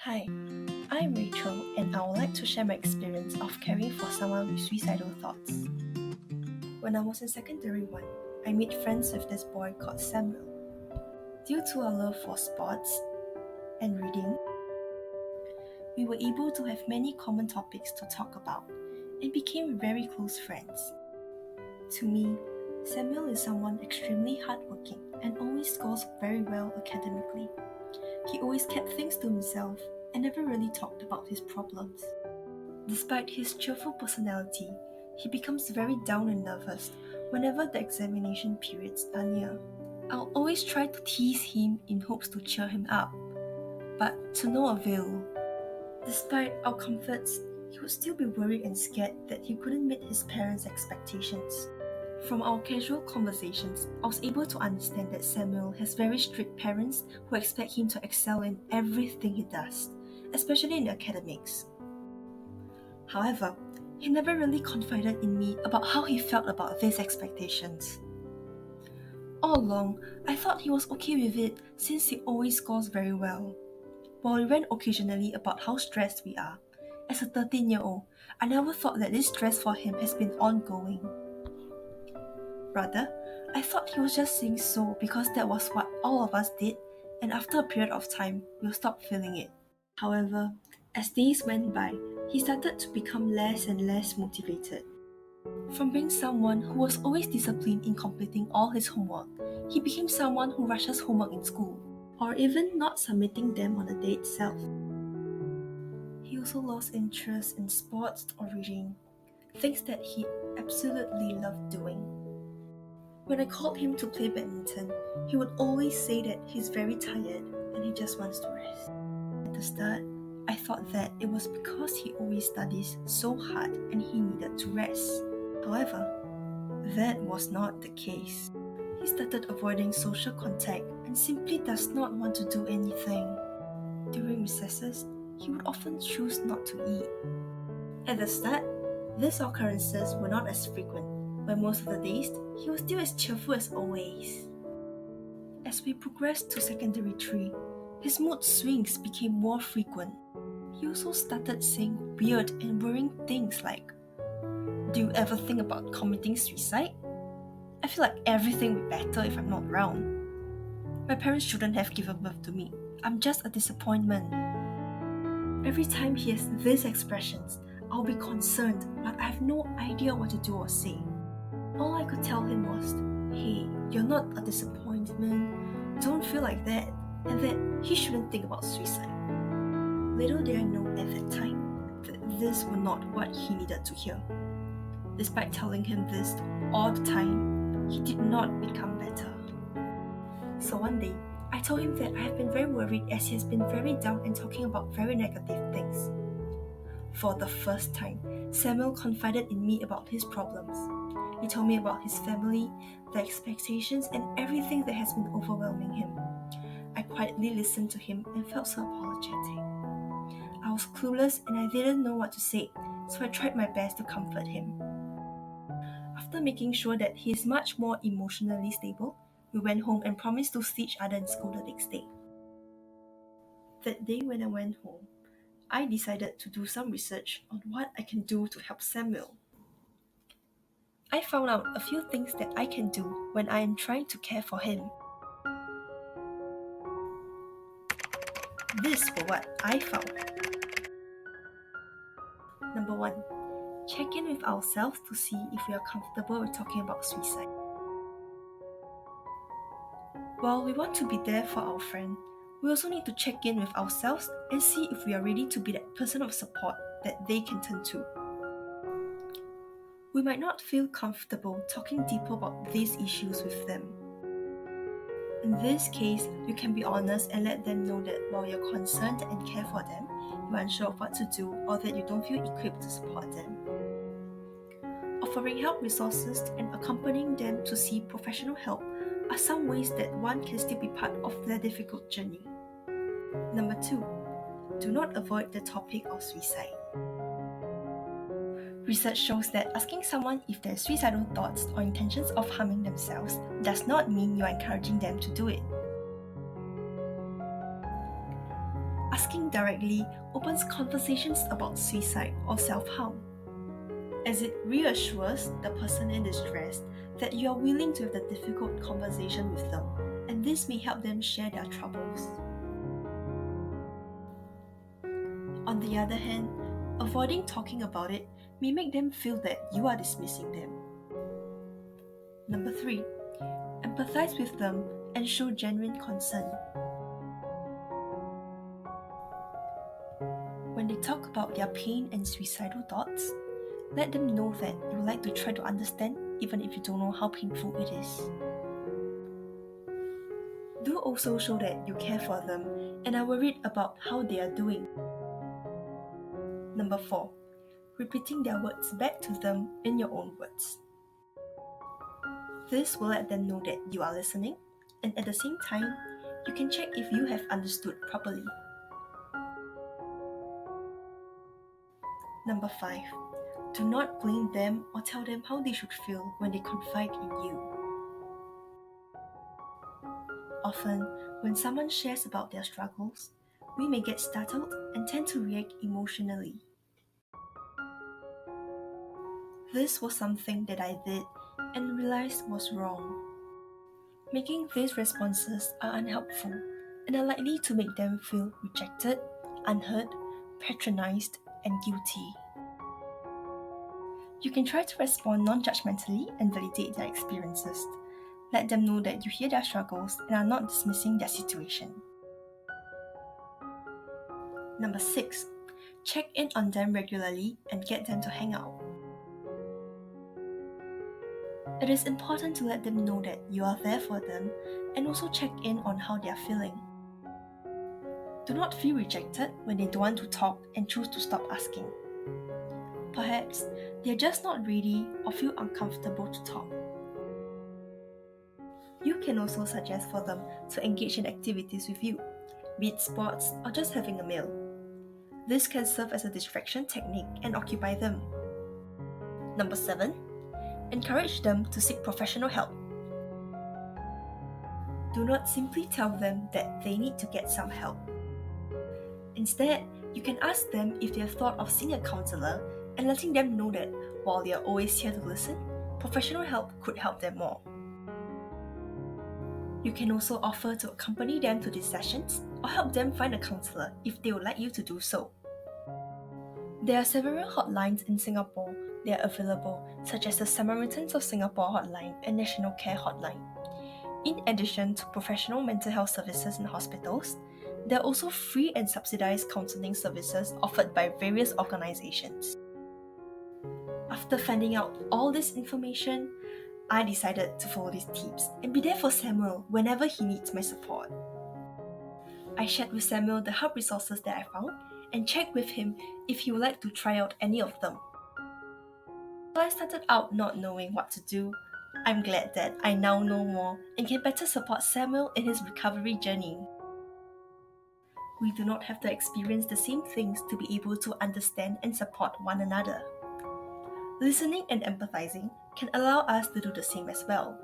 Hi, I'm Rachel and I would like to share my experience of caring for someone with suicidal thoughts. When I was in secondary 1, I made friends with this boy called Samuel. Due to our love for sports and reading, we were able to have many common topics to talk about and became very close friends. To me, Samuel is someone extremely hardworking and always scores very well academically. He always kept things to himself and never really talked about his problems. Despite his cheerful personality, he becomes very down and nervous whenever the examination periods are near. I'll always try to tease him in hopes to cheer him up, but to no avail. Despite our comforts, he would still be worried and scared that he couldn't meet his parents' expectations. From our casual conversations, I was able to understand that Samuel has very strict parents who expect him to excel in everything he does, especially in academics. However, he never really confided in me about how he felt about these expectations. All along, I thought he was okay with it since he always scores very well. While we rant occasionally about how stressed we are, as a 13-year-old, I never thought that this stress for him has been ongoing. Rather, I thought he was just saying so because that was what all of us did, and after a period of time, we'll stop feeling it. However, as days went by, he started to become less and less motivated. From being someone who was always disciplined in completing all his homework, he became someone who rushes homework in school, or even not submitting them on the day itself. He also lost interest in sports or reading, things that he absolutely loved doing. When I called him to play badminton, he would always say that he's very tired and he just wants to rest. At the start, I thought that it was because he always studies so hard and he needed to rest. However, that was not the case. He started avoiding social contact and simply does not want to do anything. During recesses, he would often choose not to eat. At the start, these occurrences were not as frequent, but most of the days, he was still as cheerful as always. As we progressed to secondary 3, his mood swings became more frequent. He also started saying weird and worrying things like, "Do you ever think about committing suicide? I feel like everything would be better if I'm not around. My parents shouldn't have given birth to me. I'm just a disappointment." Every time he has these expressions, I'll be concerned, but I have no idea what to do or say. All I could tell him was, "Hey, you're not a disappointment, don't feel like that," and that he shouldn't think about suicide. Little did I know at that time that this was not what he needed to hear. Despite telling him this all the time, he did not become better. So one day, I told him that I have been very worried as he has been very down and talking about very negative things. For the first time, Samuel confided in me about his problems. He told me about his family, the expectations, and everything that has been overwhelming him. I quietly listened to him and felt so apologetic. I was clueless and I didn't know what to say, so I tried my best to comfort him. After making sure that he is much more emotionally stable, we went home and promised to see each other in school the next day. That day when I went home, I decided to do some research on what I can do to help Samuel. I found out a few things that I can do when I am trying to care for him. This was what I found. Number 1. Check in with ourselves to see if we are comfortable with talking about suicide. While we want to be there for our friend, we also need to check in with ourselves and see if we are ready to be that person of support that they can turn to. We might not feel comfortable talking deeper about these issues with them. In this case, you can be honest and let them know that while you're concerned and care for them, you're unsure of what to do or that you don't feel equipped to support them. Offering help resources and accompanying them to seek professional help are some ways that one can still be part of their difficult journey. Number 2, do not avoid the topic of suicide. Research shows that asking someone if they have suicidal thoughts or intentions of harming themselves does not mean you are encouraging them to do it. asking directly opens conversations about suicide or self-harm, as it reassures the person in distress that you are willing to have the difficult conversation with them, and this may help them share their troubles. On the other hand, avoiding talking about it may make them feel that you are dismissing them. Number 3, empathize with them and show genuine concern. When they talk about their pain and suicidal thoughts, let them know that you would like to try to understand even if you don't know how painful it is. Do also show that you care for them and are worried about how they are doing. Number 4, repeating their words back to them in your own words. This will let them know that you are listening, and at the same time, you can check if you have understood properly. Number 5, do not blame them or tell them how they should feel when they confide in you. Often, when someone shares about their struggles, we may get startled and tend to react emotionally. This was something that I did and realized was wrong. Making these responses are unhelpful and are likely to make them feel rejected, unheard, patronized, and guilty. You can try to respond non-judgmentally and validate their experiences. Let them know that you hear their struggles and are not dismissing their situation. Number 6, check in on them regularly and get them to hang out. It is important to let them know that you are there for them and also check in on how they are feeling. Do not feel rejected when they don't want to talk and choose to stop asking. Perhaps they are just not ready or feel uncomfortable to talk. You can also suggest for them to engage in activities with you, be it sports or just having a meal. This can serve as a distraction technique and occupy them. Number 7, encourage them to seek professional help. Do not simply tell them that they need to get some help. Instead, you can ask them if they have thought of seeing a counselor and letting them know that while they are always here to listen, professional help could help them more. You can also offer to accompany them to these sessions or help them find a counselor if they would like you to do so. There are several hotlines in Singapore that are available, such as the Samaritans of Singapore hotline and National Care hotline. In addition to professional mental health services in hospitals, there are also free and subsidized counselling services offered by various organizations. After finding out all this information, I decided to follow these tips and be there for Samuel whenever he needs my support. I shared with Samuel the help resources that I found and checked with him if he would like to try out any of them. While I started out not knowing what to do, I'm glad that I now know more and can better support Samuel in his recovery journey. We do not have to experience the same things to be able to understand and support one another. Listening and empathizing can allow us to do the same as well.